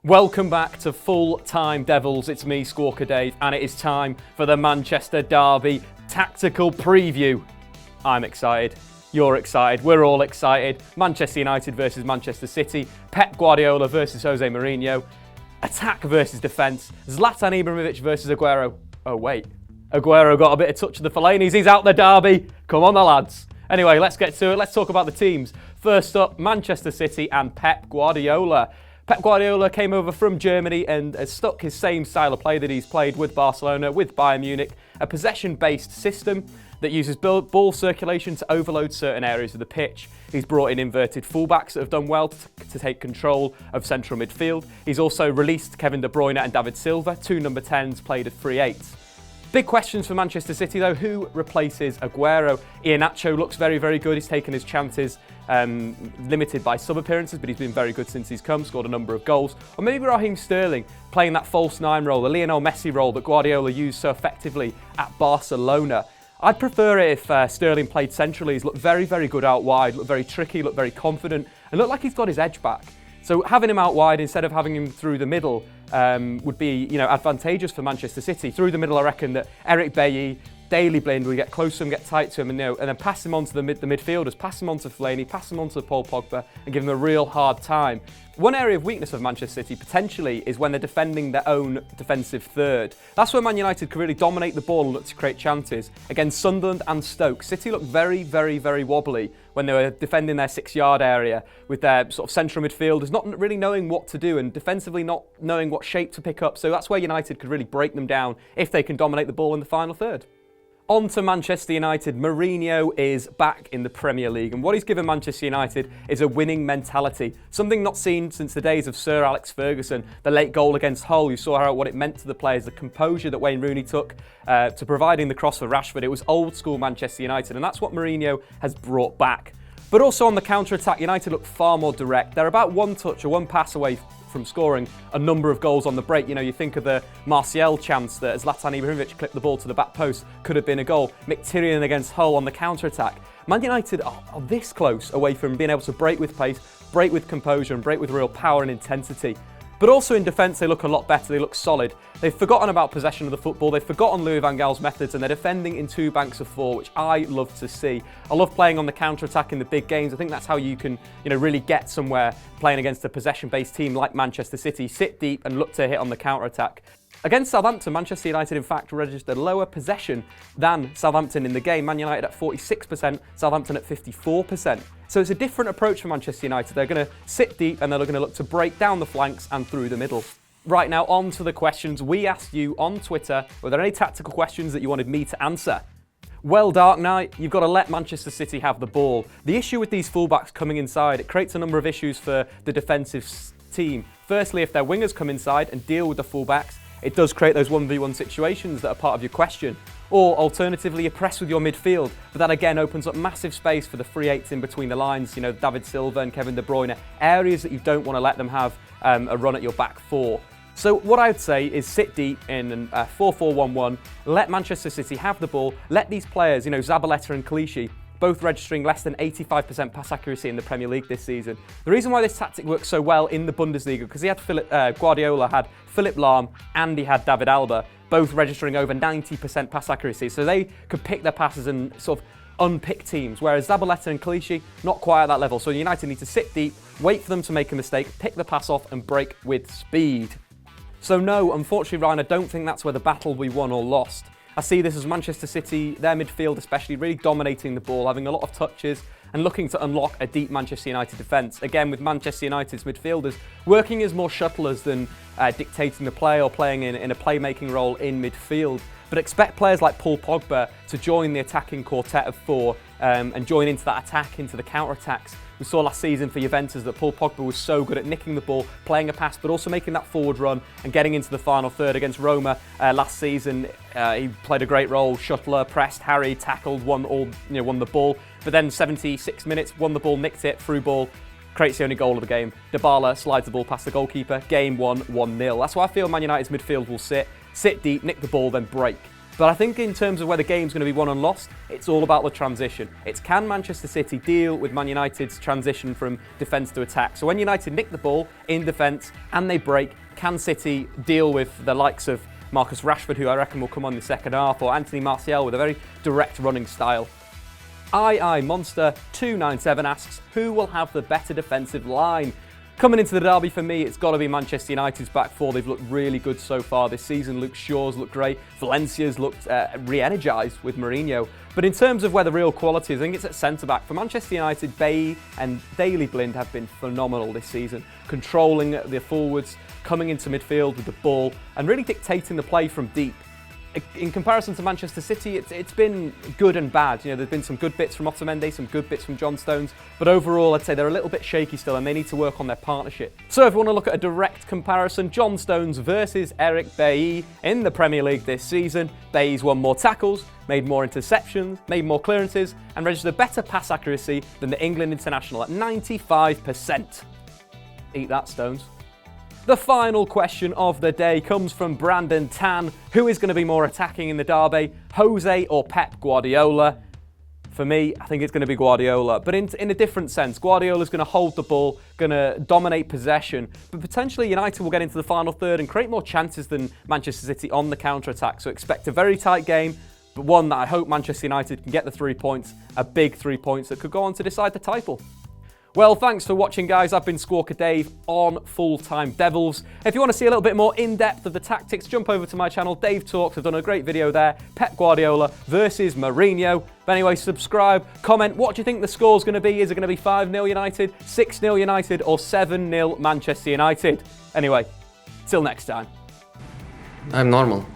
Welcome back to Full Time Devils. It's me, Squawker Dave, and it is time for the Manchester Derby tactical preview. I'm excited. You're excited. We're all excited. Manchester United versus Manchester City. Pep Guardiola versus Jose Mourinho. Attack versus defence. Zlatan Ibrahimovic versus Aguero. Oh, wait. Aguero got a bit of touch of the Fellaini's. He's out the derby. Come on, the lads. Anyway, let's get to it. Let's talk about the teams. First up, Manchester City and Pep Guardiola. Pep Guardiola came over from Germany and has stuck his same style of play that he's played with Barcelona, with Bayern Munich, a possession-based system that uses ball circulation to overload certain areas of the pitch. He's brought in inverted fullbacks that have done well to take control of central midfield. He's also released Kevin De Bruyne and David Silva, two number 10s played at 3/8. Big questions for Manchester City though. Who replaces Aguero? Iheanacho looks very, very good. He's taken his chances, limited by sub appearances, but he's been very good since he's come, scored a number of goals. Or maybe Raheem Sterling playing that false nine role, the Lionel Messi role that Guardiola used so effectively at Barcelona. I'd prefer it if Sterling played centrally. He's looked very, very good out wide, looked very tricky, looked very confident, and looked like he's got his edge back. So having him out wide instead of having him through the middle would be, advantageous for Manchester City. Through the middle, I reckon that Eric Bailly, Daley Blind will get close to him, get tight to him, and then pass him on to the midfielders, pass him on to Fellaini, pass him on to Paul Pogba, and give him a real hard time. One area of weakness of Manchester City potentially is when they're defending their own defensive third. That's where Man United could really dominate the ball and look to create chances. Against Sunderland and Stoke, City looked very, very, very wobbly when they were defending their 6-yard area with their sort of central midfielders not really knowing what to do and defensively not knowing what shape to pick up. So that's where United could really break them down if they can dominate the ball in the final third. On to Manchester United. Mourinho is back in the Premier League, and what he's given Manchester United is a winning mentality, something not seen since the days of Sir Alex Ferguson. The late goal against Hull, you saw what it meant to the players, the composure that Wayne Rooney took to providing the cross for Rashford. It was old school Manchester United, and that's what Mourinho has brought back. But also on the counter-attack, United look far more direct. They're about one touch or one pass away from scoring a number of goals on the break. You think of the Martial chance that Zlatan Ibrahimovic clipped the ball to the back post, could have been a goal. Mkhitaryan against Hull on the counter-attack. Man United are this close away from being able to break with pace, break with composure, and break with real power and intensity. But also in defence, they look a lot better, they look solid. They've forgotten about possession of the football, they've forgotten Louis van Gaal's methods, and they're defending in two banks of four, which I love to see. I love playing on the counter-attack in the big games. I think that's how you can really get somewhere playing against a possession-based team like Manchester City. Sit deep and look to hit on the counter-attack. Against Southampton, Manchester United in fact registered lower possession than Southampton in the game. Man United at 46%, Southampton at 54%. So it's a different approach for Manchester United. They're going to sit deep and they're going to look to break down the flanks and through the middle. Right, now on to the questions. We asked you on Twitter, were there any tactical questions that you wanted me to answer? Well, Dark Knight, you've got to let Manchester City have the ball. The issue with these fullbacks coming inside, it creates a number of issues for the defensive team. Firstly, if their wingers come inside and deal with the fullbacks, it does create those 1v1 situations that are part of your question. Or alternatively, you press with your midfield, but that again opens up massive space for the 3/8s in between the lines, David Silva and Kevin De Bruyne, areas that you don't want to let them have a run at your back four. So what I would say is sit deep in 4-4-1-1, let Manchester City have the ball, let these players, Zabaleta and Clichy, both registering less than 85% pass accuracy in the Premier League this season. The reason why this tactic works so well in the Bundesliga, because Guardiola had Philipp Lahm and he had David Alaba, both registering over 90% pass accuracy, so they could pick their passes and sort of unpick teams, whereas Zabaleta and Clichy, not quite at that level. So United need to sit deep, wait for them to make a mistake, pick the pass off and break with speed. So no, unfortunately, Ryan, I don't think that's where the battle will be won or lost. I see this as Manchester City, their midfield especially, really dominating the ball, having a lot of touches and looking to unlock a deep Manchester United defence. Again, with Manchester United's midfielders working as more shuttlers than dictating the play or playing in a playmaking role in midfield. But expect players like Paul Pogba to join the attacking quartet of four and join into that attack, into the counter-attacks. We saw last season for Juventus that Paul Pogba was so good at nicking the ball, playing a pass, but also making that forward run and getting into the final third. Against Roma last season, he played a great role, shuttler, pressed, harried, tackled, won the ball. But then 76 minutes, won the ball, nicked it, through ball, creates the only goal of the game. Dybala slides the ball past the goalkeeper, game won, 1-0. That's why I feel Man United's midfield will sit deep, nick the ball, then break. But I think in terms of where the game's going to be won and lost, it's all about the transition. It's can Manchester City deal with Man United's transition from defence to attack? So when United nick the ball in defence and they break, can City deal with the likes of Marcus Rashford, who I reckon will come on in the second half, or Anthony Martial with a very direct running style? Monster 297 asks, who will have the better defensive line? Coming into the derby for me, it's got to be Manchester United's back four. They've looked really good so far this season. Luke Shaw's looked great. Valencia's looked re-energised with Mourinho. But in terms of where the real quality is, I think it's at centre-back. For Manchester United, Bailly and Daley Blind have been phenomenal this season, controlling the forwards, coming into midfield with the ball, and really dictating the play from deep. In comparison to Manchester City, it's been good and bad. You know, there's been some good bits from Otamendi, some good bits from John Stones, but overall I'd say they're a little bit shaky still and they need to work on their partnership. So if you want to look at a direct comparison, John Stones versus Eric Bailly in the Premier League this season, Bailly's won more tackles, made more interceptions, made more clearances, and registered better pass accuracy than the England international at 95%. Eat that, Stones. The final question of the day comes from Brandon Tan. Who is going to be more attacking in the derby, Jose or Pep Guardiola? For me, I think it's going to be Guardiola, but in a different sense. Guardiola's going to hold the ball, going to dominate possession, but potentially United will get into the final third and create more chances than Manchester City on the counter-attack. So expect a very tight game, but one that I hope Manchester United can get the 3 points, a big 3 points that could go on to decide the title. Well, thanks for watching, guys. I've been Squawker Dave on Full Time Devils. If you want to see a little bit more in-depth of the tactics, jump over to my channel, Dave Talks. I've done a great video there. Pep Guardiola versus Mourinho. But anyway, subscribe, comment. What do you think the score's going to be? Is it going to be 5-0 United, 6-0 United, or 7-0 Manchester United? Anyway, till next time. I'm normal.